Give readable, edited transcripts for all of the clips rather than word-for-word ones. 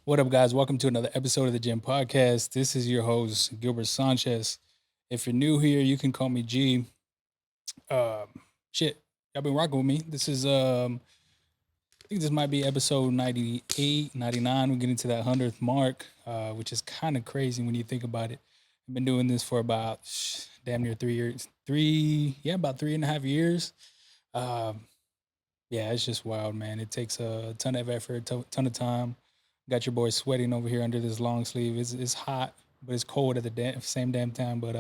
What up, guys? Welcome to another episode of the Gym Podcast. This is your host, Gilbert Sanchez. If you're new here, you can call me G. Um, shit, y'all been rocking with me. I think this might be episode 98, 99. We're getting to that 100th mark, which is kind of crazy when you think about it. I've been doing this for about damn near 3 years. About 3.5 years. Um, yeah, it's just wild, man. It takes a ton of effort, ton of time. Got your boy sweating over here under this long sleeve. It's hot, but it's cold at the same damn time. But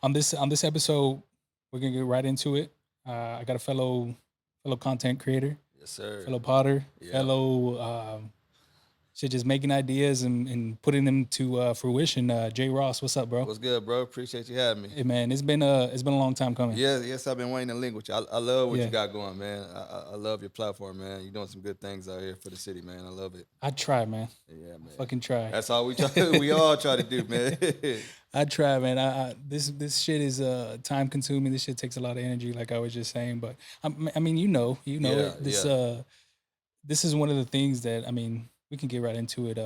on this episode, we're gonna get right into it. I got a fellow content creator, Yes, sir. fellow potter, Yeah. fellow shit, just making ideas and putting them to fruition. Jay Ross, what's up, bro? What's good, bro? Appreciate you having me. Hey, man, it's been a long time coming. Yes, I've been waiting to link with you. I love what Yeah, you got going, man. I love your platform, man. You're doing some good things out here for the city, man. I love it. I try, man. Yeah, I man. fucking try. That's all we try. We all try to do, man. I try, man. This shit is time consuming. This shit takes a lot of energy, like I was just saying. But I mean, Yeah, this yeah. this is one of the things that I mean we can get right into it.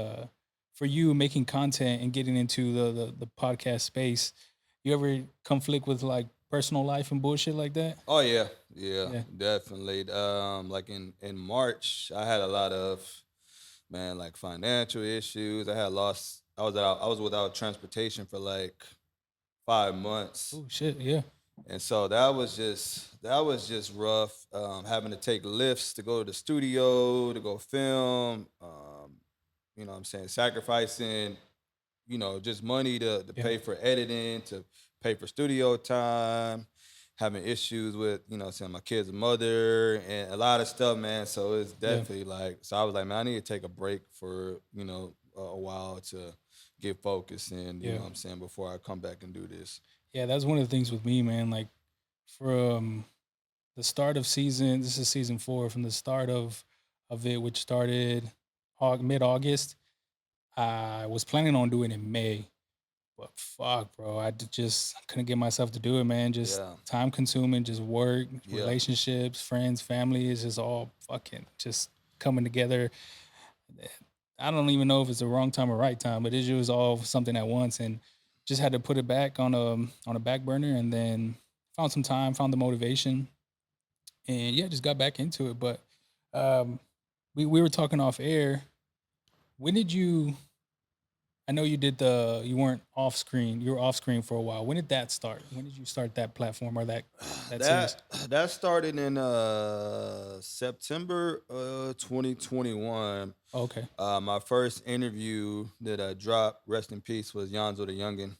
For you making content and getting into the podcast space, you ever conflict with like personal life and bullshit like that? Oh yeah, yeah, Yeah, definitely. Like in March, I had a lot of like financial issues. I had lost. I was without transportation for like 5 months. oh shit, yeah, And so that was just rough. Having to take lifts to go to the studio to go film. You know what I'm saying, sacrificing, just money to yeah, pay for editing, to pay for studio time, having issues with, saying my kid's mother and a lot of stuff, man. So it's yeah, definitely like, so I was like, man, I need to take a break for, a while to get focused and, yeah, what I'm saying, before I come back and do this. yeah. That's one of the things with me, man. Like from the start of season, this is season 4. From the start of it, which started mid August, I was planning on doing it in May, but fuck, bro, just couldn't get myself to do it, man. Just Yeah. time consuming, just work, Yeah. relationships, friends, family is just all fucking just coming together. I don't even know if it's the wrong time or right time, but it was all something at once, and just had to put it back on a back burner, and then found some time, found the motivation, and yeah, just got back into it. But um, we were talking off air. When did you? I know you weren't off screen. You were off screen for a while. When did that start? When did you start that platform or that series? That started in September 2021. Oh, okay. My first interview that I dropped, rest in peace, was Yonzo the Youngin.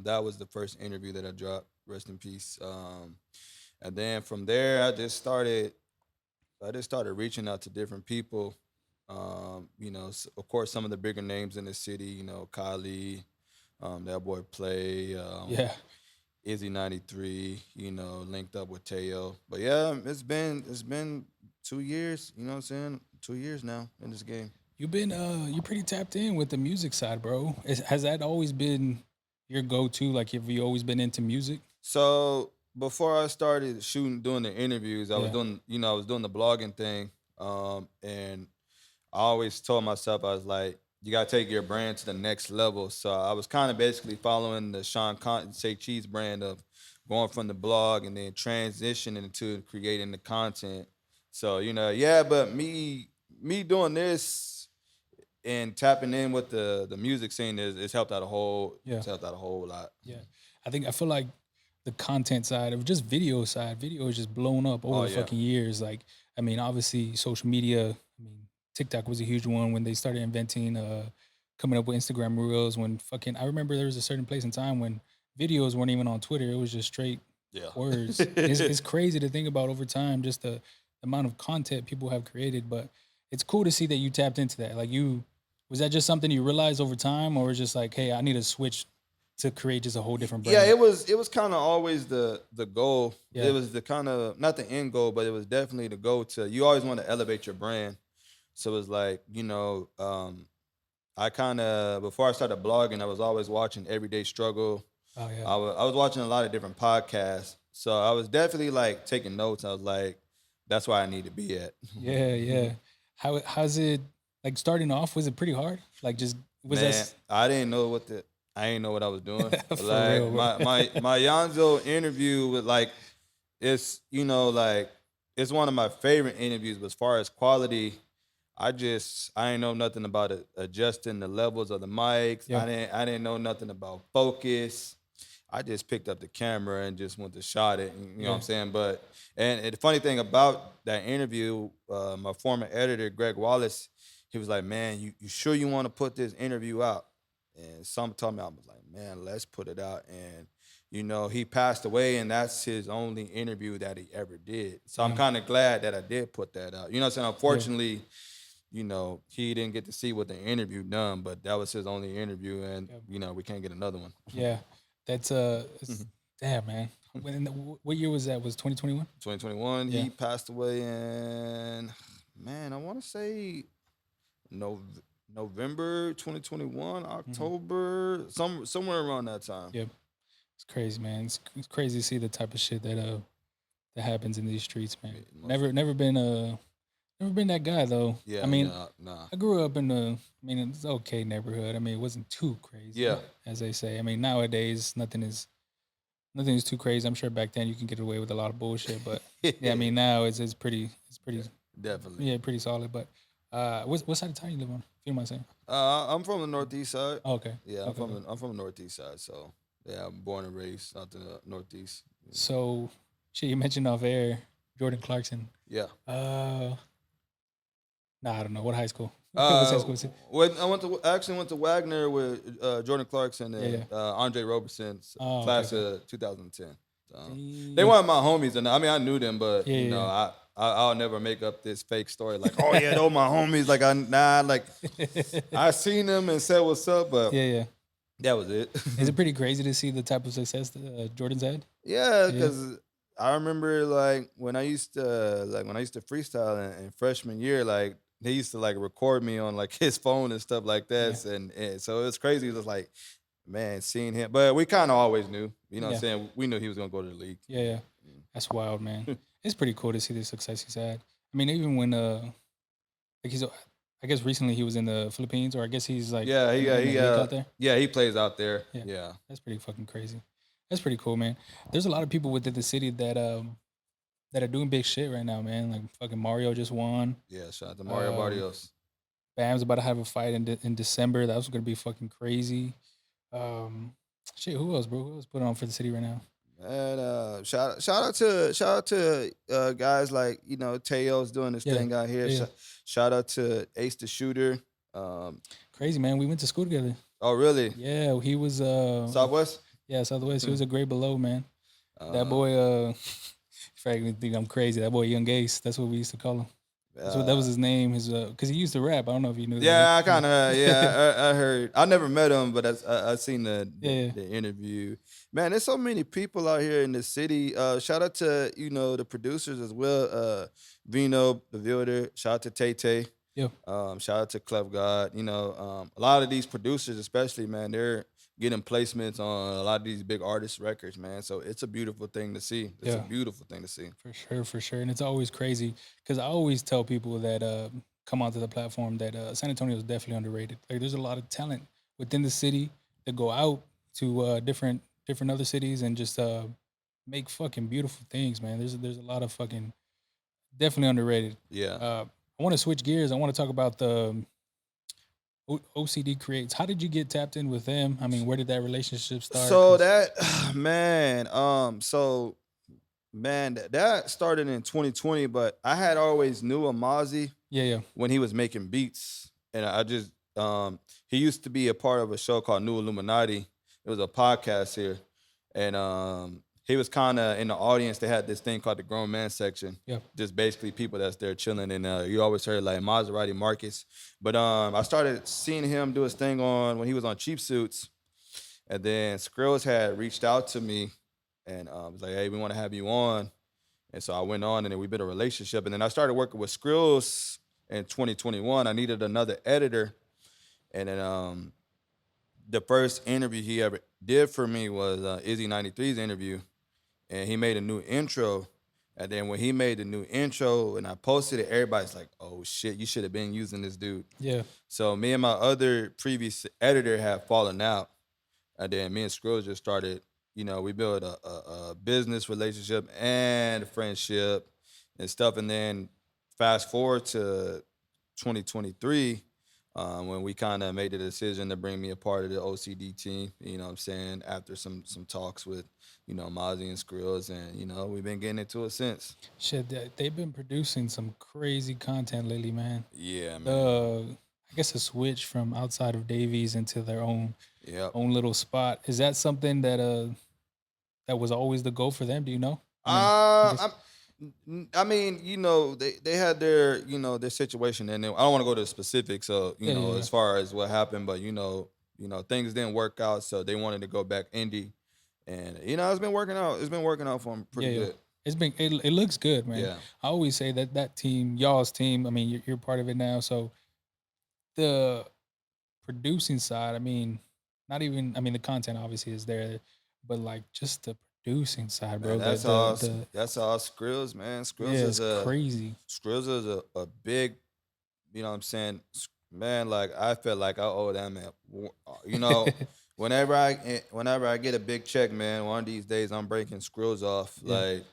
That was the first interview that I dropped, rest in peace. And then from there, I just started reaching out to different people. Of course, some of the bigger names in the city, Kylie, that boy Play, Yeah. Izzy 93, linked up with Teo. But yeah, it's been 2 years, you know what I'm saying? 2 years now in this game. You're pretty tapped in with the music side, bro. Has that always been your go-to? Like, have you always been into music? So before I started shooting, doing the interviews, Yeah. I was doing the blogging thing. And I always told myself, I was like, you gotta take your brand to the next level. So I was kind of basically following the Sean Cotton Say Cheese brand of going from the blog and then transitioning into creating the content. So, yeah, but me doing this and tapping in with the music scene is helped out a whole Yeah. it's helped out a whole lot. Yeah. I feel like the content side of just video is just blown up over Oh the yeah. fucking years. Like, I mean, obviously social media, I mean, TikTok was a huge one when they started inventing coming up with Instagram Reels when fucking I remember there was a certain place in time when videos weren't even on Twitter. It was just straight Yeah. words. It's crazy to think about over time, just the amount of content people have created. But it's cool to see that you tapped into that. Like you was that just something you realized over time or was just like, hey, I need to switch to create just a whole different Yeah, brand? it was kind of always the goal. Yeah. It was the kind of, not the end goal, but it was definitely the goal to, you always want to elevate your brand. So it's like, I kind of, before I started blogging, I was always watching Everyday Struggle. Oh yeah. I was watching a lot of different podcasts. So I was definitely like taking notes. I was like, that's where I need to be at. Yeah, yeah. How's it? Like starting off, was it pretty hard? Like just was Man, that I didn't know what I was doing. for real, Like bro? my Yonzo interview with like it's like it's one of my favorite interviews, but as far as quality, I didn't know nothing about it, adjusting the levels of the mics. Yeah, I didn't know nothing about focus. I just picked up the camera and just went to shot it. And, you know what yeah, I'm saying? But and the funny thing about that interview, my former editor Greg Wallace, he was like, "Man, you sure you want to put this interview out?" And some told me I was like, "Man, let's put it out." And he passed away, and that's his only interview that he ever did. So I'm damn, kind of glad that I did put that out. You know what I'm saying? yeah, Unfortunately, he didn't get to see what the interview done, but that was his only interview, and yeah, we can't get another one. yeah. That's damn, man. What year was that? Was 2021? 2021, Yeah. he passed away in, man, I want to say no, November 2021, Hmm. October, somewhere around that time. Yep. It's crazy, man. It's crazy to see the type of shit that happens in these streets, man. Yeah, Never been that guy though. I yeah, mean, nah. I grew up in it's okay neighborhood. I mean, it wasn't too Yeah. crazy, as they say. I mean, nowadays nothing is too crazy. I'm sure back then you can get away with a lot of bullshit, but yeah, I mean now it's pretty Definitely. yeah, pretty solid. But what side of town you live on? If you don't mind saying. I'm from the northeast side. Oh, okay. Yeah, Okay. Okay. I'm from the northeast side, so yeah, I'm born and raised out in the northeast. So, shit, you mentioned off air, Jordan Clarkson. Yeah. Nah, I don't know what high school. What's high school? When actually went to Wagner with Jordan Clarkson and Yeah, yeah. Andre Roberson, Oh, class okay. of 2010. So, they Damn. weren't my homies, and I mean I knew them, but Yeah, yeah, I'll never make up this fake story like, oh yeah, those my homies. Like like yeah. I seen them and said what's up, but Yeah, yeah. that was it. Is it pretty crazy to see the type of success that Jordan's had? Yeah, Yeah, because I remember like when I used to freestyle in freshman year, like they used to like record me on like his phone and stuff like yeah, that, and so it was crazy. It was like, man, seeing him, but we kind of always knew, you know what I'm yeah, saying? We knew he was gonna go to the league. yeah, yeah. That's wild, man. It's pretty cool to see the success he's had. I mean, even when like I guess recently he was in the Philippines, or I guess he's like Yeah, in the league out there. yeah, he plays out there. Yeah, Yeah, that's pretty fucking crazy. That's pretty cool, man. There's a lot of people within the city that are doing big shit right now, man. Like fucking Mario just won. yeah. Shout out to Mario Um, Barrios. Bam's about to have a fight in December. That was gonna be fucking crazy. Um, shit, who else, bro? Who else put on for the city right now? And shout out to guys like Teo's doing this Yeah, thing out here. yeah, yeah. Shout out to Ace the Shooter. Crazy, man. We went to school together. Oh really? Yeah, he was Southwest. yeah, Southwest. He was a grade below, man. That Uh, boy if I think I'm crazy, that boy Young Ace, that's what we used to call him. That was uh, his name. His because he used to rap. I don't know if you knew that. yeah, I kind of I heard. I never met him, but I seen Yeah, yeah, the interview. Man, there's so many people out here in the city. Shout out to the producers as well. Vino, the Builder. Shout out to Tay Tay. yeah, Shout out to Clef God. A lot of these producers, especially, man, they're getting placements on a lot of these big artist records, man. So it's a beautiful thing to see. It's a yeah. beautiful thing to see. For sure. And it's always crazy because I always tell people that come onto the platform that San Antonio is definitely underrated. Like there's a lot of talent within the city that go out to different other cities and just make fucking beautiful things, man. There's a lot of fucking definitely underrated. Yeah. I want to switch gears. I want to talk about the OCDCreates. How did you get tapped in with them? I mean, where did that relationship start? So that man, that started in 2020, but I had always knew Amazi Yeah, yeah, when he was making beats, and I just he used to be a part of a show called New Illuminati. It was a podcast here, and he was kind of in the audience. They had this thing called the grown man section, yeah, just basically people that's there chilling, and you always heard like Maserati Marcus, but I started seeing him do his thing on when he was on Cheap Suits. And then Skrills had reached out to me and was like, hey, we want to have you on. And so I went on and then we built a relationship. And then I started working with Skrills in 2021. I needed another editor. And then the first interview he ever did for me was Izzy 93's interview. And he made a new intro. And then when he made the new intro and I posted it, everybody's like, "Oh shit, you should have been using this dude." Yeah. So me and my other previous editor have fallen out, and then me and Skrill just started. We built a business relationship and a friendship and stuff. And then fast forward to 2023, when we kind of made the decision to bring me a part of the OCD team. You know what I'm saying? After some talks with Mozzie and Skrills, and we've been getting into it since. Shit, they've been producing some crazy content lately, man. Yeah, man. I guess a switch from outside of Davies into their Yep. own little spot. Is that something that was always the goal for them? Do you know? I guess. Uh, I mean, they had their situation, and I don't want to go to the specifics. So, Yeah, yeah, yeah. as far as what happened, but things didn't work out, so they wanted to go back indie, and it's been working out. It's been working out for them pretty Yeah, yeah. good. It looks good, man. Yeah. I always say that team, y'all's team. I mean, you're part of it now, so the producing side. I mean, not even. I mean, the content obviously is there, but like just the producing side, bro. Man, that's all Skrills, man. Yeah, it's crazy. Skrills is a big, what I'm saying, man. Like I felt like I owe that man. Whenever I get a big check, man, one of these days I'm breaking Skrills off. Yeah. Like,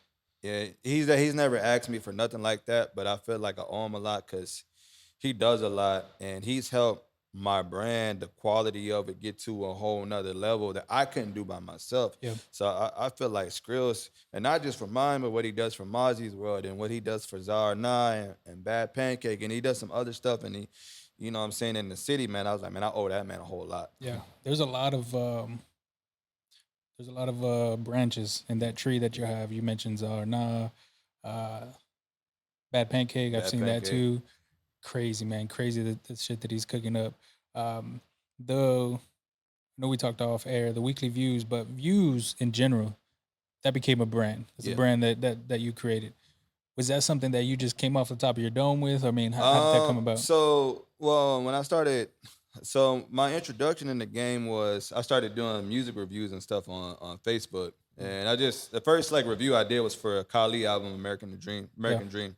yeah, he's never asked me for nothing like that, but I feel like I owe him a lot because he does a lot and he's helped my brand, the quality of it, get to a whole nother level that I couldn't do by myself. Yeah. So I feel like Skrills, and not just for mine, but what he does for Mozzie's world and what he does for Zara and Bad Pancake, and he does some other stuff, and he, what I'm saying, in the city, man, I was like, man, I owe that man a whole lot. Yeah. There's a lot of branches in that tree that you have. You mentioned Zarna, Bad Pancake. I've Bad seen that Pancake. too. Crazy, man. Crazy the shit that he's cooking up. I know we talked off air, the Weekly Viewz, but Viewz in general, that became a brand. It's a Yeah. brand that you created. Was that something that you just came off the top of your dome with? I mean, how did that come about? When I started, my introduction in the game was I started doing music reviews and stuff on Facebook, and the first like review I did was for a Kali album, American Dream.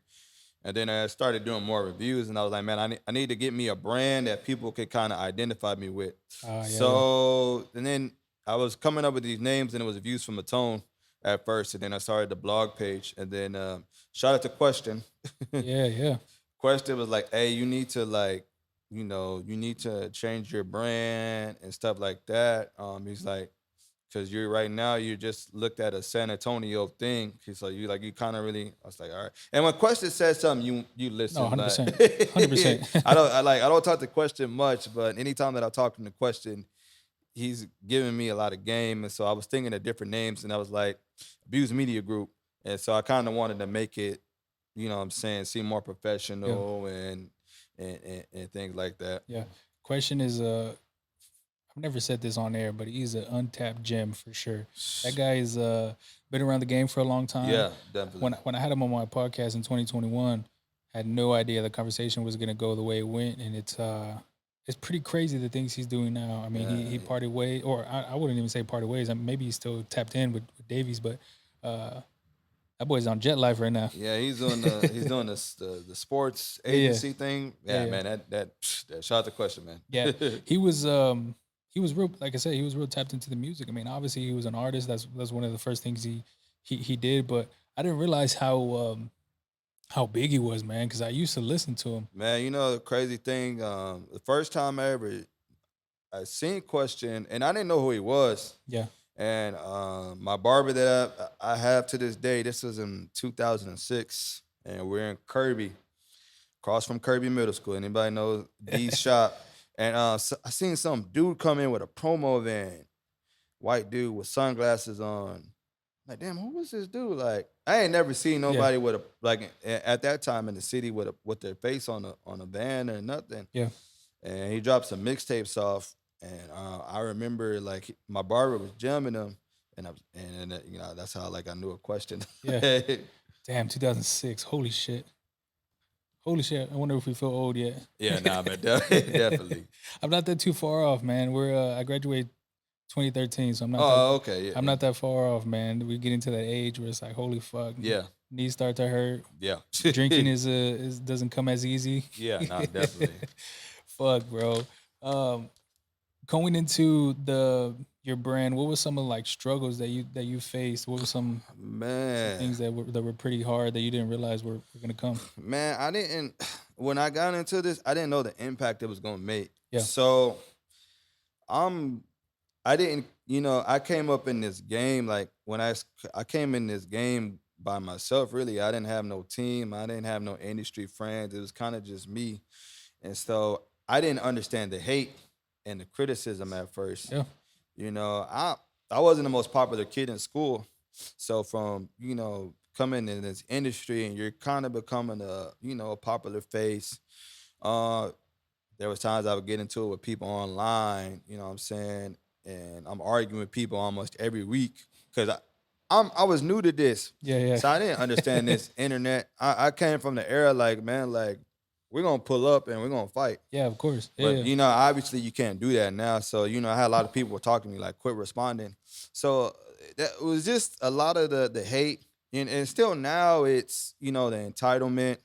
And then I started doing more reviews, and I was like, man, I need to get me a brand that people could kind of identify me with. Yeah. And then I was coming up with these names, and it was Views from a Tone at first, and then I started the blog page, and then shout out to Question. Yeah. Question was like, hey, you need to change your brand and stuff like that. He's like, because you just looked at a San Antonio thing. So you kind of really, I was like, all right. And when Question says something, you listen. No, 100%. Like, 100%. I don't talk to Question much, but anytime that I talk to Question, he's giving me a lot of game. And so I was thinking of different names, and I was like, Viewz Media Group. And so I kind of wanted to make it, what I'm saying, seem more professional and things like that. Yeah. Question is I've never said this on air, but he's an untapped gem for sure. That guy is been around the game for a long time. Yeah, definitely. When I had him on my podcast in 2021, I had no idea the conversation was gonna go the way it went, and it's pretty crazy the things he's doing now. I mean, he parted ways, or I wouldn't even say parted ways. I mean, maybe he's still tapped in with Davies, but that boy's on jet life right now. Yeah, he's doing the sports agency thing. Yeah, man, that shout out to Question, man. Yeah, he was real. Like I said, he was real tapped into the music. I mean, obviously he was an artist. That's one of the first things he did. But I didn't realize how big he was, man. Because I used to listen to him. Man, the crazy thing, the first time I seen Question, and I didn't know who he was. Yeah. And my barber that I have to this day, this was in 2006, and we're in Kirby, across from Kirby Middle School. Anybody knows D's shop? And so I seen some dude come in with a promo van, white dude with sunglasses on. Like, damn, who was this dude? Like, I ain't never seen nobody with at that time in the city with their face on a van or nothing. Yeah. And he dropped some mixtapes off. And I remember like my barber was jamming them, and that's how like I knew a Question. Yeah. Damn, 2006. Holy shit. I wonder if we feel old yet. Yeah, nah, man, definitely. I'm not that too far off, man. I graduated 2013, so I'm not. Oh, okay. Yeah, I'm not that far off, man. We get into that age where it's like, holy fuck. Yeah. knees start to hurt. Yeah. Drinking is doesn't come as easy. Yeah, no, definitely. Fuck, bro. Um, Going into your brand, what was some of like struggles that you faced? What were some Man, things that were pretty hard that you didn't realize were gonna come? man, I didn't when I got into this, I didn't know the impact it was gonna make. Yeah, So I'm I didn't, I came up in this game like I came in this game by myself. Really, I didn't have no team. I didn't have no industry friends. It was kind of just me, and so I didn't understand the hate and the criticism at first. yeah, I wasn't the most popular kid in school, so from coming in this industry and you're kind of becoming a popular face. Uh, there was times I would get into it with people online, you know what I'm saying? And I'm arguing with people almost every week because I was new to this. yeah, So I didn't understand yeah. this internet. I came from the era like, man, like we're gonna pull up and we're gonna fight. Yeah, of course. Yeah, But yeah, obviously you can't do that now. So, I had a lot of people talking to me like quit responding. So that was just a lot of the hate. And still now it's, the entitlement.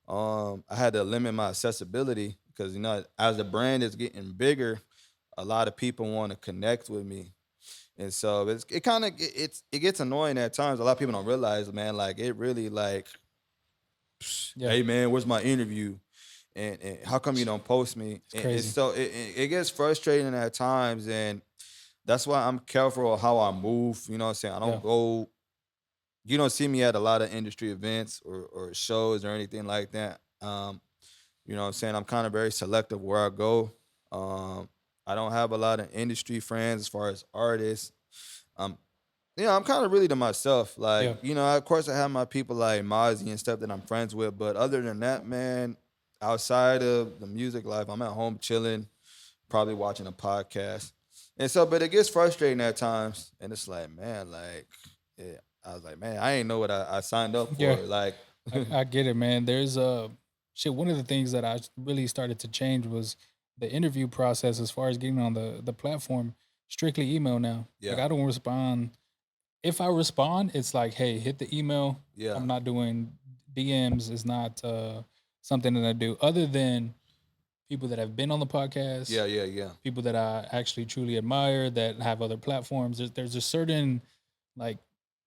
I had to limit my accessibility because as the brand is getting bigger, a lot of people want to connect with me, and so it gets annoying at times. A lot of people don't realize, man, like it really like, yeah. hey man, where's my interview? And how come you don't post me? It's And crazy. so it gets frustrating at times, and that's why I'm careful of how I move. You know what I'm saying? I Yeah, don't go. You don't see me at a lot of industry events or shows or anything like that. You know what I'm saying? I'm kind of very selective where I go. Um, I don't have a lot of industry friends as far as artists. Um, I'm kind of really to myself. Like, yeah. of course I have my people like Mozzie and stuff that I'm friends with, but other than that, man, outside of the music life, I'm at home chilling, probably watching a podcast. And so, but it gets frustrating at times. And it's like, man, like, yeah, I was like, man, I ain't know what I signed up for. Yeah, Like, I get it, man. There's shit. One of the things that I really started to change was the interview process as far as getting on the platform. Strictly email now. Like yeah, I don't respond. If I respond, it's like, hey, hit the email. yeah, I'm not doing DMs. Is not something that I do. Other than people that have been on the podcast, yeah, yeah, yeah. people that I actually truly admire that have other platforms. There's a certain like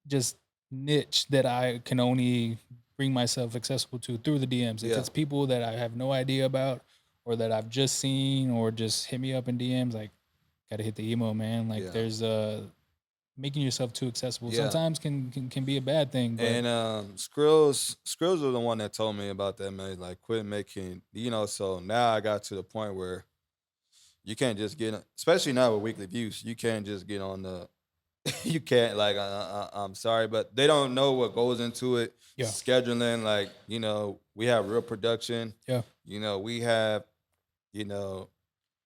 just niche that I can only bring myself accessible to through the DMs. If Yeah. it's people that I have no idea about or that I've just seen or just hit me up in DMs, like gotta hit the email, man. Like Yeah. there's making yourself too accessible Yeah. sometimes can be a bad thing, but And Skrills was the one that told me about that, man. Like quit making, so now I got to the point where you can't just especially now with Weekly Views, you can't just get on the you can't like I'm sorry, but they don't know what goes into it. yeah, Scheduling, like, we have real production. yeah, You know, we have, you know,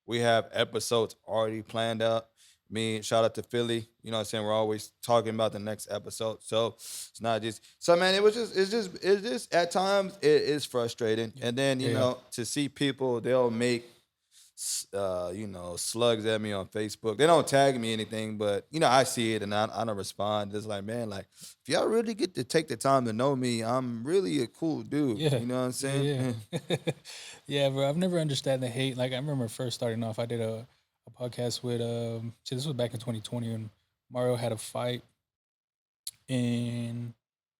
we have episodes already planned out. Me, shout out to Philly. You know what I'm saying? We're always talking about the next episode. So it's not just so man, it's just at times it is frustrating. And then, yeah, yeah. to see people, they'll make slugs at me on Facebook. They don't tag me anything, but I see it and I don't respond. It's like, man, like if y'all really get to take the time to know me, I'm really a cool dude. Yeah. You know what I'm Yeah, saying? yeah. Yeah, bro. I've never understood the hate. Like I remember first starting off, I did a podcast with shit, this was back in 2020 when Mario had a fight. And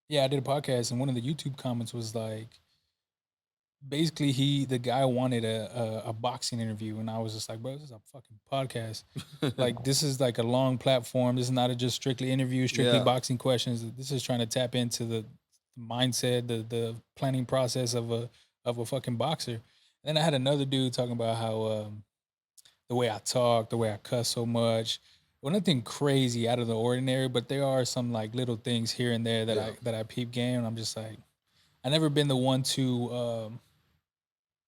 yeah, I did a podcast and one of the YouTube comments was like basically the guy wanted a boxing interview and I was just like, bro, this is a fucking podcast. Like this is like a long platform. This is not a just strictly interview, strictly Yeah. boxing questions. This is trying to tap into the mindset, the planning process of a fucking boxer. And then I had another dude talking about how the way I talk, the way I cuss so much. Well, nothing crazy out of the ordinary, but there are some like little things here and there that Yeah. I peep game, and I'm just like, I never been the one to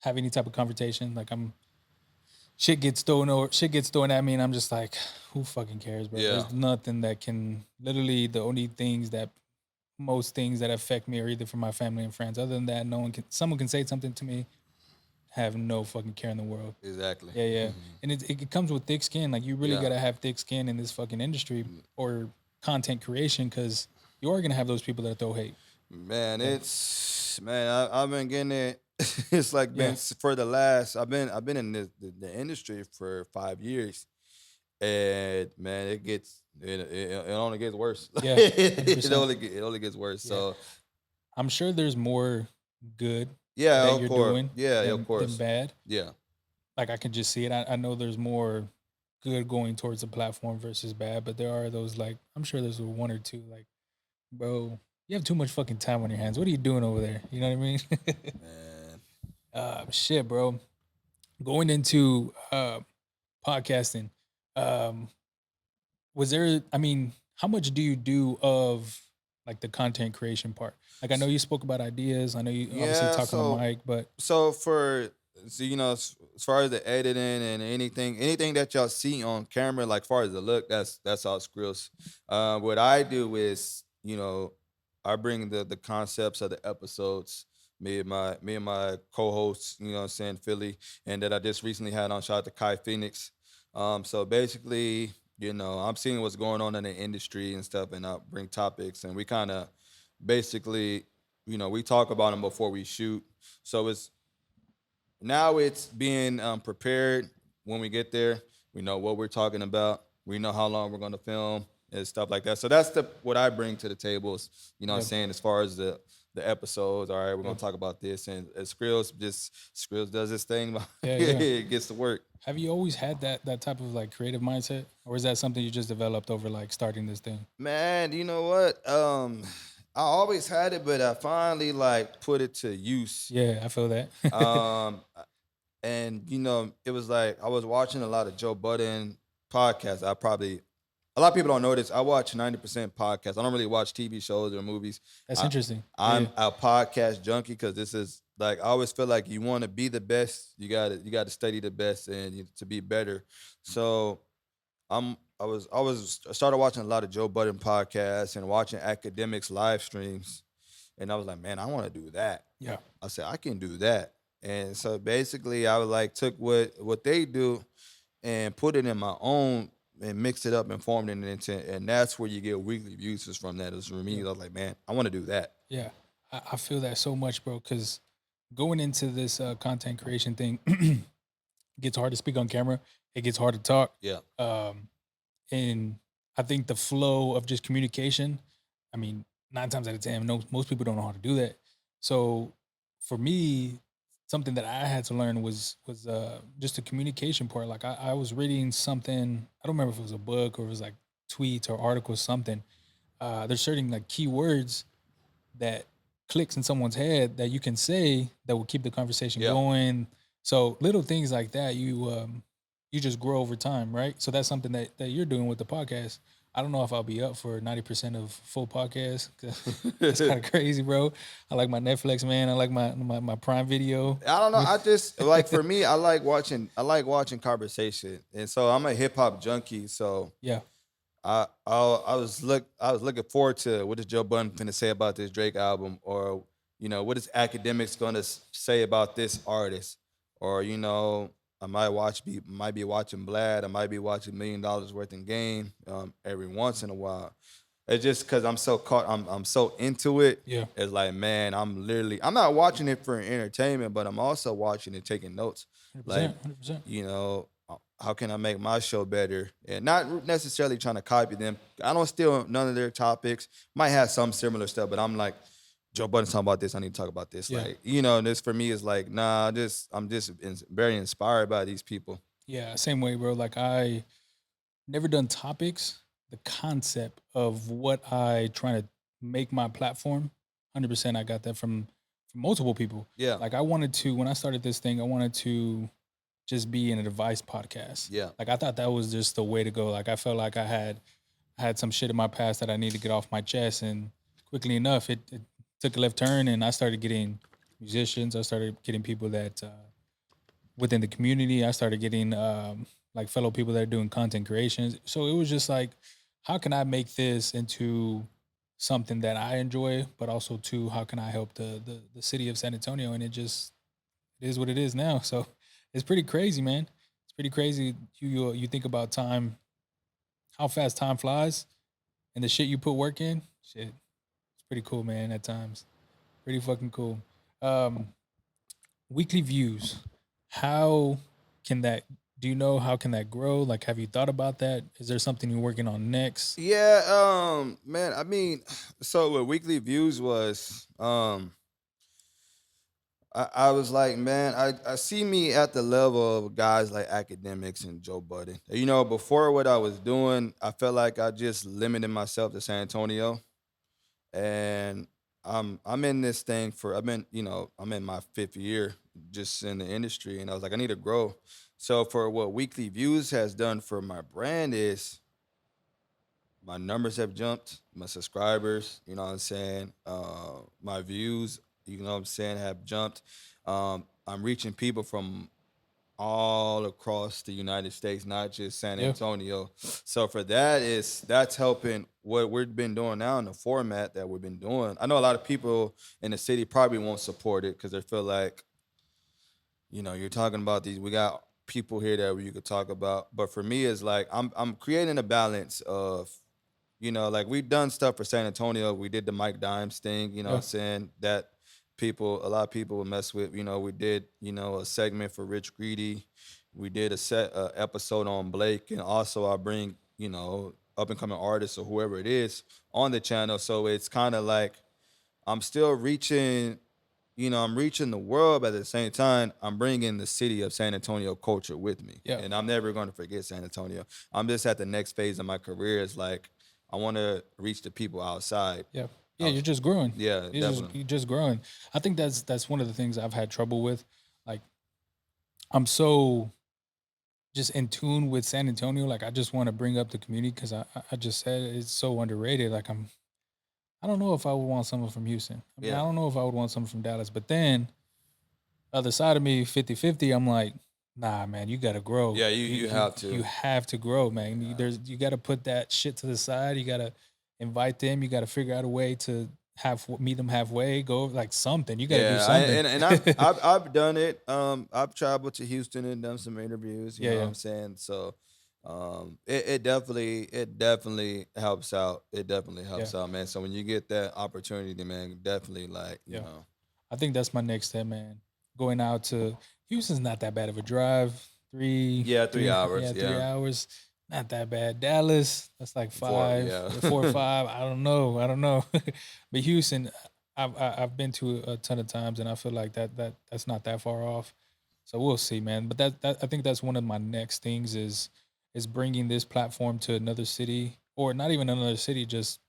have any type of confrontation. Like I'm shit gets thrown at me, and I'm just like, who fucking cares, bro? Yeah. There's nothing that can literally the only things that most things that affect me are either from my family and friends. Other than that, no one can. Someone can say something to me, have no fucking care in the world. Exactly. Yeah, yeah. Mhm. And it comes with thick skin. Like you really Yeah. gotta have thick skin in this fucking industry or content creation because you are gonna have those people that throw hate. Man, Yeah. I've been getting it. It's like Yeah. for the last. I've been in the industry for 5 years, and man, it only gets worse. Yeah. it 100%. it only gets worse. Yeah. So I'm sure there's more good yeah, that of you're course. doing Yeah, of than course. bad. Yeah. Like I can just see it. I know there's more good going towards the platform versus bad, but there are those like I'm sure there's one or two like, bro, you have too much fucking time on your hands. What are you doing over there? You know what I mean? Man. Shit, bro. Going into podcasting, um, was there? I mean, how much do you do of like the content creation part? Like I know you spoke about ideas. I know you obviously Yeah. talk on the So mic, but so for so as far as the editing and anything that y'all see on camera, like far as the look, that's all scripts. What I do is, I bring the concepts of the episodes. Me and my co-hosts, what I'm saying, Philly, and that I just recently had on. Shout out to Kai Phoenix. So basically, I'm seeing what's going on in the industry and stuff, and I bring topics, and we kind of basically, we talk about them before we shoot. So it's being prepared when we get there. We know what we're talking about. We know how long we're going to film and stuff like that. So that's what I bring to the table. Is, what I'm yep, saying, as far as the episodes. All right, we're going yep, to talk about this, and Skrills does this thing. yeah, yeah. It gets to work. Have you always had that type of like creative mindset, or is that something you just developed over like starting this thing? Man, you know what? I always had it, but I finally like put it to use. Yeah, I feel that. Um, and it was like I was watching a lot of Joe Budden podcasts. A lot of people don't know this. I watch 90% podcasts. I don't really watch TV shows or movies. That's I, interesting. Yeah, I'm a podcast junkie because this is like I always feel like you want to be the best. You got to study the best and to be better. So I started watching a lot of Joe Budden podcasts and watching academics live streams, and I was like, man, I want to do that. yeah, I said I can do that. And so basically I was like took what they do and put it in my own and mixed it up and formed it into, and that's where you get weekly views is from that. Is for me. yeah, I was like, man, I want to do that. yeah. I feel that so much, bro. Because going into this content creation thing, it gets hard to speak on camera. It gets hard to talk. Yeah. Um, and I think the flow of just communication. I mean, 9 times out of 10, no, most people don't know how to do that. So for me, something that I had to learn was just the communication part. Like I was reading something. I don't remember if it was a book or it was like tweets or articles, something. There's certain like keywords that clicks in someone's head that you can say that will keep the conversation Yeah. going. So little things like that, you just grow over time, right? So that's something that you're doing with the podcast. I don't know if I'll be up for 90% of full podcast. That's kind of crazy, bro. I like my Netflix, man. I like my Prime Video. I don't know. I just like for me, I like watching conversation, and so I'm a hip hop junkie. So Yeah, I was looking forward to what is Joe Budden finna say about this Drake album, or what is academics gonna say about this artist, or might be watching Blad, I might be watching $1 million worth in game every once in a while. It's just because I'm so caught, I'm so into it. yeah, It's like, man, I'm not watching it for entertainment, but I'm also watching it, taking notes. Like, 100%. how can I make my show better? And not necessarily trying to copy them. I don't steal none of their topics. Might have some similar stuff, but I'm like, Joe Budden's talking about this. I need to talk about this. Yeah, Like, this for me is like, nah, I'm just very inspired by these people. yeah. Same way, bro. Like I never done topics. The concept of what I try to make my platform, 100%. I got that from multiple people. Yeah, Like I wanted to when I started this thing, I wanted to just be an advice podcast. yeah, Like I thought that was just the way to go. Like I felt like I had some shit in my past that I need to get off my chest, and quickly enough, it took a left turn, and I started getting musicians. I started getting people that within the community. I started getting like fellow people that are doing content creations. So it was just like, how can I make this into something that I enjoy, but also too, how can I help the city of San Antonio? And it is what it is now. So it's pretty crazy, man. It's pretty crazy. You think about time, how fast time flies, and the shit you put work in. Shit, it's pretty cool, man. At times, pretty fucking cool. Um, Weekly Views. How can that? Do you know how can that grow? Like, have you thought about that? Is there something you're working on next? Yeah, man. I mean, so what Weekly Views was, I was like, man, I see me at the level of guys like academics and Joe Budden. You know, before what I was doing, I felt like I just limited myself to San Antonio, and I'm in this thing for I've been, I'm in my fifth year just in the industry, and I was like, I need to grow. So for what Weekly Views has done for my brand is my numbers have jumped, my subscribers, you know what I'm saying? My views, you know what I'm saying, have jumped. I'm reaching people from all across the United States, not just San Yeah, Antonio. So for that that's helping what we've been doing now in the format that we've been doing. I know a lot of people in the city probably won't support it because they feel like, you're talking about these. We got people here that you could talk about. But for me, it's like I'm creating a balance of, like we've done stuff for San Antonio. We did the Mike Dimes thing, you know what yeah, I'm saying? That a lot of people would mess with. We did, a segment for Rich Greedy. We did a set episode on Blake. And also I bring, up and coming artists or whoever it is on the channel. So it's kind of like I'm still reaching, I'm reaching the world, but at the same time, I'm bringing the city of San Antonio culture with me. yeah, And I'm never going to forget San Antonio. I'm just at the next phase of my career. It's like, I want to reach the people outside. yeah, yeah. You're Out, just growing. yeah, definitely. You're just growing. I think that's one of the things I've had trouble with. Like, I'm so just in tune with San Antonio. Like, I just want to bring up the community because I just said it's so underrated. Like, I don't know if I would want someone from Houston. I mean, I Yeah, don't know if I would want someone from Dallas. But then other side of me, 50-50, I'm like, nah, man, you gotta grow. yeah. You have You to. have to grow, man. Yeah. You gotta put that shit to the side. You gotta invite them. You gotta figure out a way to meet them halfway. Go like something. You gotta do Yeah, something. and I've done it. I've traveled to Houston and done some interviews. You Yeah, know what yeah, I'm saying? So, it definitely helps out. It definitely yeah, helps out, man. So when you get that opportunity, man, definitely like yeah. I think that's my next step, man. Going out to Houston's not that bad of a drive. yeah, 3 hours, Yeah, three yeah, hours. Not that bad. Dallas, that's like four, five, yeah, 4 or 5. I don't know. But Houston, I've been to a ton of times, and I feel like that's not that far off. So we'll see, man. But that I think that's one of my next things is bringing this platform to another city, or not even another city, just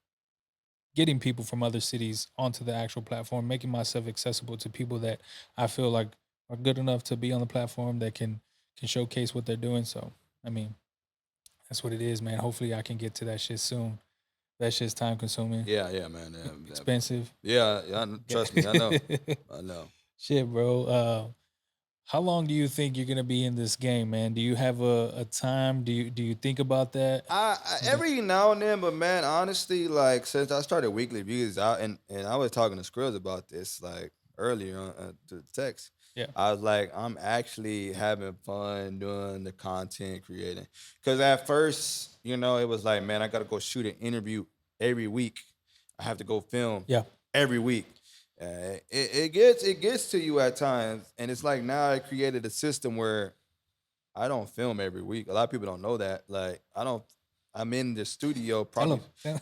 getting people from other cities onto the actual platform, making myself accessible to people that I feel like are good enough to be on the platform that can showcase what they're doing. So I mean, that's what it is, man. Hopefully I can get to that shit soon. That shit's time consuming, yeah, yeah, man, yeah, definitely. expensive. Yeah, yeah. Trust me, I know, Yeah. I know. Shit, bro. How long do you think you're gonna be in this game, man? Do you have a time? Do you think about that? I Something. every now and then, but man, honestly, like since I started Weekly Views, and I was talking to Skrills about this like earlier on to the text. Yeah. I was like, I'm actually having fun doing the content creating. Cause at first, it was like, man, I gotta go shoot an interview every week. I have to go film Yeah. every week. It gets to you at times, and it's like now I created a system where I don't film every week. A lot of people don't know that. Like I don't. I'm in the studio Tell probably. him.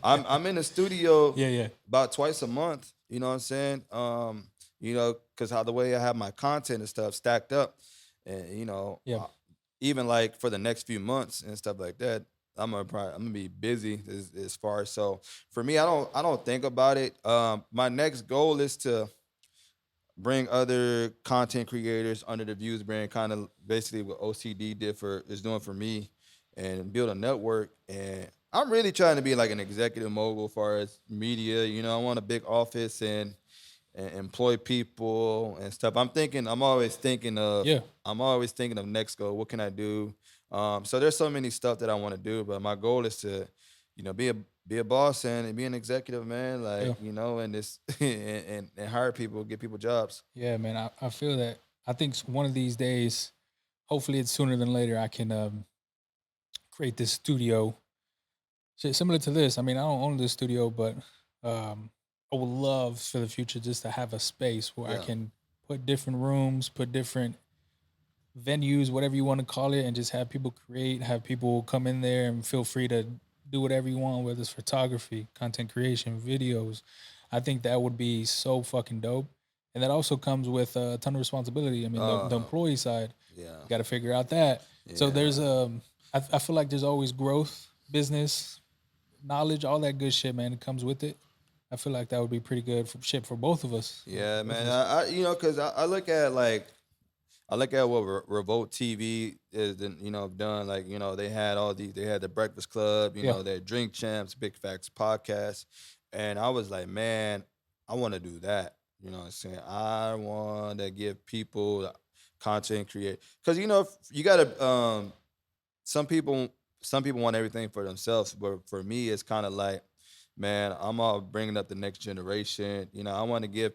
Tell I'm in the studio Yeah, yeah. about twice a month. You know what I'm saying? Because how the way I have my content and stuff stacked up, and Yeah. even like for the next few months and stuff like that, I'm gonna be busy as far as so for me. I don't think about it. My next goal is to bring other content creators under the Views brand, kind of basically what OCD is doing for me, and build a network. And I'm really trying to be like an executive mogul as far as media. I want a big office and employ people and stuff. Yeah. I'm always thinking of next goal. What can I do? So there's so many stuff that I want to do, but my goal is to, be a boss and be an executive, man. Yeah. Like, and this and hire people, get people jobs. Yeah, man. I feel that. I think one of these days, hopefully it's sooner than later, I can create this studio. Shit, similar to this. I mean, I don't own this studio, but I would love for the future just to have a space where I Yeah. can put different rooms, put different venues, whatever you want to call it, and just have people create, have people come in there and feel free to do whatever you want, whether it's photography, content creation, videos. I think that would be so fucking dope. And that also comes with a ton of responsibility. I mean, the Uh, employee side, yeah. you got to figure out that. So Yeah. there's I feel like there's always growth, business, knowledge, all that good shit, man. It comes with it. I feel like that would be pretty good for shit for both of us. Yeah, Both of man. us. Cause I look at like I look at what Revolt TV is, done. Like, they had they had the Breakfast Club, Yeah. their Drink Champs, Big Facts podcast, and I was like, man, I want to do that. You know what I'm saying? I want to give people content create, because you gotta. Some people, some people want everything for themselves, but for me, it's kind of like, man, I'm all bringing up the next generation. I want to give,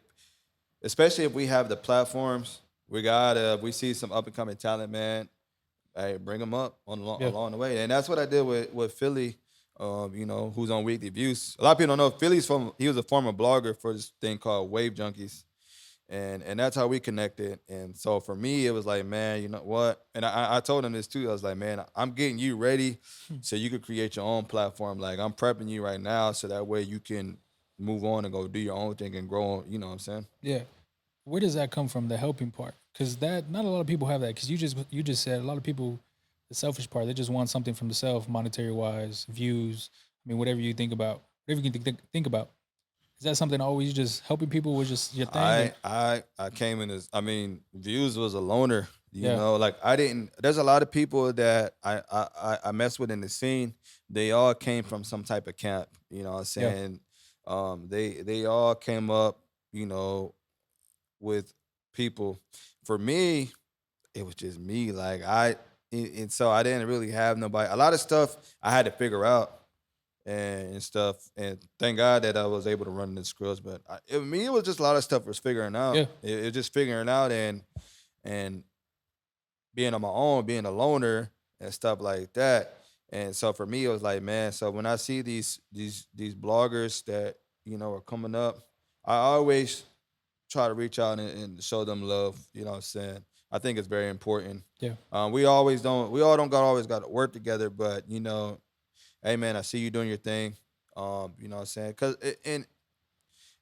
especially if we have the platforms, we gotta, if we see some up and coming talent, man, hey, bring them up Yeah. along the way. And that's what I did with Philly, who's on Weekly Views. A lot of people don't know he was a former blogger for this thing called Wave Junkies. And that's how we connected. And so for me, it was like, man, you know what? And I told him this too. I was like, man, I'm getting you ready so you could create your own platform. Like, I'm prepping you right now so that way you can move on and go do your own thing and grow on, you know what I'm saying? Yeah. Where does that come from? The helping part, because that not a lot of people have that. Because you just said a lot of people, the selfish part, they just want something from the self, monetary wise, views. I mean, whatever you think about, whatever you can think about. Is that something always just helping people was just your thing? And I came in as, I mean, Views was a loner. yeah, Like, I didn't. There's a lot of people that I mess with in the scene. They all came from some type of camp. You know what I'm yeah, saying? They all came up. You know, with people. For me, it was just me. Like, and so I didn't really have nobody. A lot of stuff I had to figure out and stuff. And thank God that I was able to run the skills. But it was just a lot of stuff was figuring out. yeah, It was just figuring out and being on my own, being a loner and stuff like that. And so for me, it was like, man. So when I see these bloggers that are coming up, I always try to reach out and show them love. You know what I'm saying? I think it's very important. yeah. We all don't got always got to work together, but hey man, I see you doing your thing. You know what I'm saying? And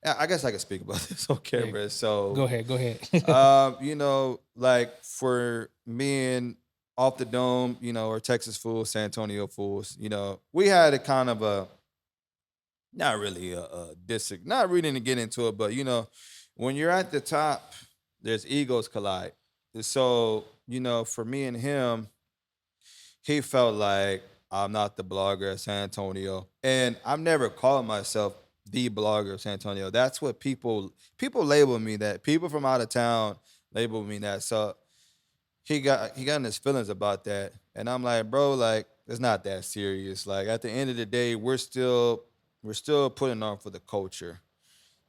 I guess I can speak about this on Yeah. camera. So, Go ahead. like for me and Off the Dome, or Texas Fools, San Antonio Fools, we had a kind of a not really not really to get into it, but when you're at the top, there's egos collide. So, for me and him, he felt like I'm not the blogger of San Antonio. And I've never called myself the blogger of San Antonio. That's what people label me that. People from out of town label me that. So he got in his feelings about that. And I'm like, bro, like, it's not that serious. Like, at the end of the day, we're still putting on for the culture.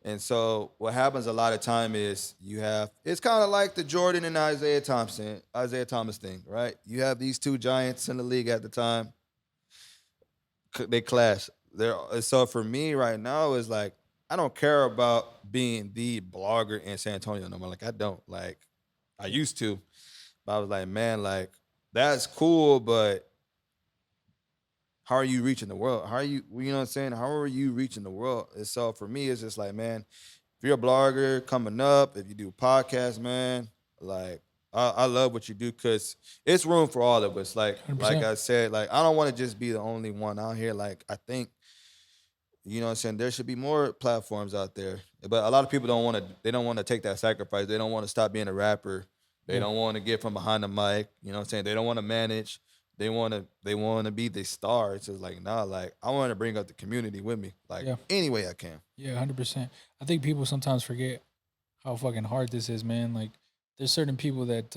And so what happens a lot of time is it's kind of like the Jordan and Isaiah Thomas thing, right? You have these two giants in the league at the time. They clash. So for me right now is like, I don't care about being the blogger in San Antonio no more. Like, I don't. Like, I used to. But I was like, man, like, that's cool, but how are you reaching the world? How are you know what I'm saying? How are you reaching the world? And so for me, it's just like, man, if you're a blogger coming up, if you do podcasts, man, like, I love what you do because it's room for all of us. Like 100%. I said, like, I don't want to just be the only one out here. Like, I think, you know what I'm saying, there should be more platforms out there. But a lot of people they don't want to take that sacrifice. They don't want to stop being a rapper. They Yeah, don't want to get from behind the mic. You know what I'm saying? They don't want to manage. They want to be the star. It's just like, nah, like, I want to bring up the community with me. Like, yeah, any way I can. yeah. 100%. I think people sometimes forget how fucking hard this is, man. Like, there's certain people that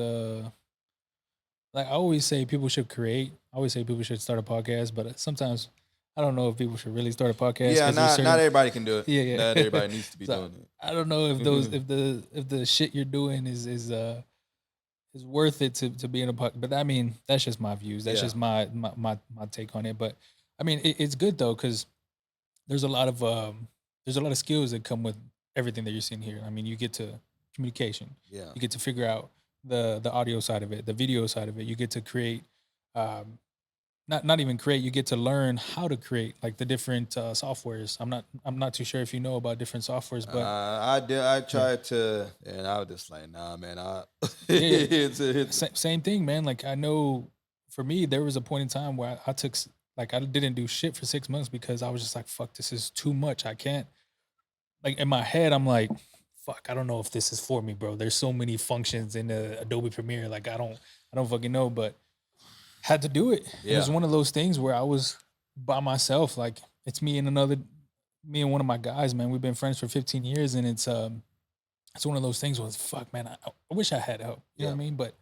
like I always say people should create. I always say people should start a podcast, but sometimes I don't know if people should really start a podcast Yeah, because there's not certain everybody can do it. yeah, Not yeah. everybody needs to be So doing I don't know if those it. if the shit you're doing is worth it to be in a podcast. But I mean, that's just my views. That's Yeah. just my take on it. But I mean, it's good though because there's a lot of there's a lot of skills that come with everything that you're seeing here. I mean, you get to communication, Yeah. you get to figure out the audio side of it, the video side of it. You get to create, um, not even create. You get to learn how to create like the different softwares. I'm not too sure if you know about different softwares, but I did. I yeah, tried to, and I was just like, nah, man. yeah, yeah. It's Same thing, man. Like I know for me, there was a point in time where I took like I didn't do shit for 6 months because I was just like, fuck, this is too much. I can't like in my head, I'm like, fuck, I don't know if this is for me, bro. There's so many functions in the Adobe Premiere. Like I don't fucking know, but had to do it. And it was yeah, one of those things where I was by myself. Like me and one of my guys, man. We've been friends for 15 years, and it's one of those things where it's, fuck, man. I wish I had help. You know yeah. what I mean? But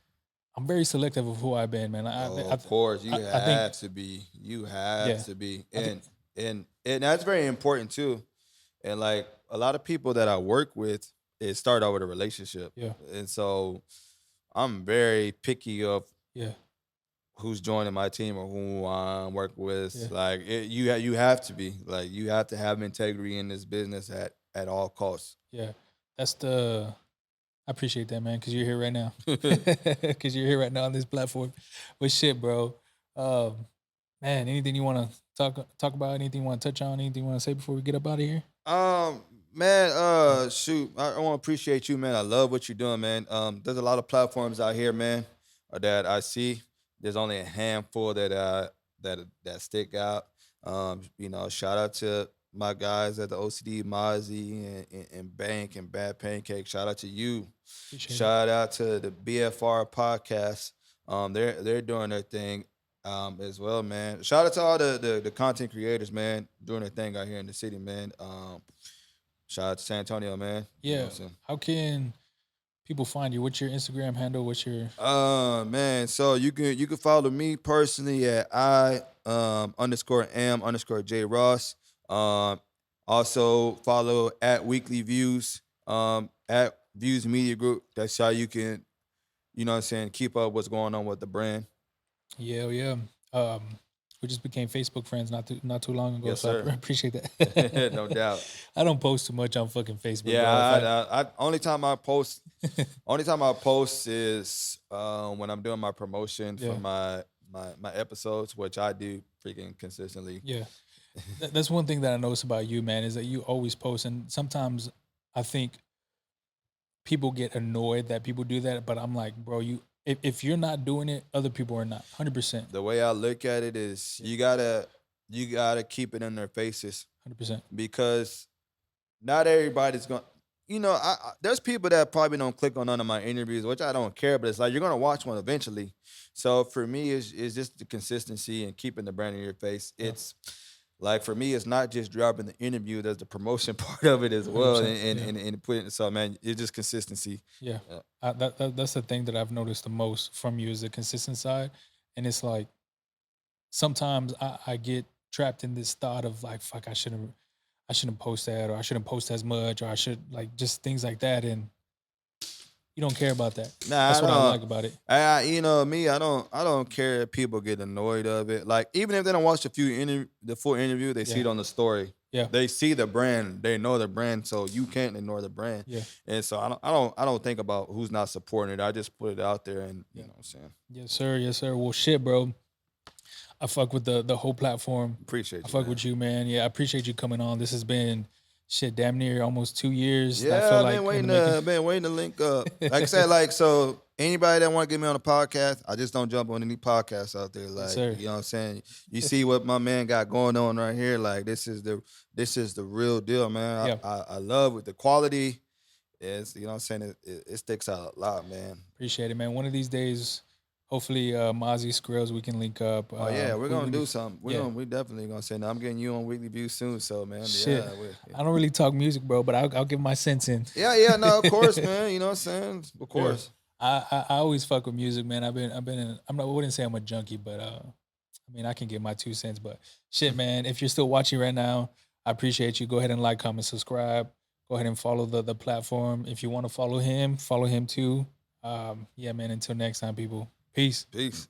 I'm very selective of who I've been, man. Oh, of course, you I think, have to be. You have yeah, to be, I think, and that's very important too. And like a lot of people that I work with, it start out with a relationship, yeah, and so I'm very picky of yeah, who's joining my team or who I'm working yeah, with. Like you have to be like you have to have integrity in this business at all costs. yeah. That's the I appreciate that, man, because you're here right now. Because you're here right now on this platform. But shit, bro. Um, man, anything you want to talk about? Anything you want to touch on? Anything you want to say before we get up out of here? Um, man, shoot, I want to appreciate you, man. I love what you're doing, man. There's a lot of platforms out here, man, that I see. There's only a handful that stick out. Shout out to my guys at the OCD, Mozzie, and Bank and Bad Pancake. Shout out to you. Appreciate it. Shout out to the BFR podcast. They're doing their thing as well, man. Shout out to all the content creators, man, doing their thing out here in the city, man. Shout out to San Antonio, man. You know Yeah. what I'm saying? How can people find you? What's your Instagram handle? What's your Man, so you can follow me personally at I underscore am underscore J Ross. Um Also follow at Weekly Viewz, at Viewz Media Group. That's how you can, you know what I'm saying, keep up what's going on with the brand. yeah, yeah. Um, we just became Facebook friends not too long ago, Yes, so sir. I appreciate that. No doubt. I don't post too much on fucking Facebook, Yeah, bro. If I only time I post is when I'm doing my promotion for yeah, my episodes, which I do freaking consistently. yeah. That's one thing that I notice about you, man, is that you always post, and sometimes I think people get annoyed that people do that, but I'm like, bro, if you're not doing it, other people are not. 100%. The way I look at it is Yeah, you gotta keep it in their faces 100%. because not everybody's going. There's people that probably don't click on none of my interviews, which I don't care. But it's like you're gonna watch one eventually. So for me, it's just the consistency and keeping the brand in your face. Yeah, It's like for me, it's not just dropping the interview. There's the promotion part of it as well, 100%. and Yeah, putting. So man, it's just consistency. yeah. Uh, That's the thing that I've noticed the most from you is the consistent side, and it's like sometimes I get trapped in this thought of like, fuck, I shouldn't post that, or I shouldn't post as much, or I should like just things like that, and you don't care about that. Nah, That's I what I don't. like about it. Me, I don't care if people get annoyed of it. Like even if they don't watch the full interview, they see Yeah, it on the story. yeah, They see the brand, they know the brand, so you can't ignore the brand. yeah, And so I don't think about who's not supporting it. I just put it out there, and you yeah. know what I'm saying. Yes, sir. Yes, sir. Well, shit, bro. I fuck with the whole platform. I Appreciate you, fuck man. with you, man. Yeah, I appreciate you coming on. This has been shit, damn near almost 2 years. I Yeah, feel I've been like in the waiting making. to been waiting to link up. Like I said, like so anybody that want to get me on a podcast, I just don't jump on any podcasts out there. Yes, Like, sir. you know what I'm saying? You see what my man got going on right here. Like this is the real deal, man. Yeah, I love with the quality. It's, you know what I'm saying, it sticks out a lot, man. appreciate it, man. One of these days, hopefully, Mozzie Skrillz, we can link up. Oh yeah, we're gonna do something. Yeah, We definitely gonna say. Now I'm getting you on Weekly View soon, so man, shit. yeah, I don't really talk music, bro, but I'll give my sense in. yeah, no, of course, man. You know what I'm saying? Of Yeah. course. I always fuck with music, man. I've been in, I'm not I wouldn't say I'm a junkie, but I mean I can get my 2 cents. But shit, man, if you're still watching right now, I appreciate you. Go ahead and like, comment, subscribe. Go ahead and follow the platform. If you want to follow him too. Yeah, man. Until next time, people. Peace. Peace.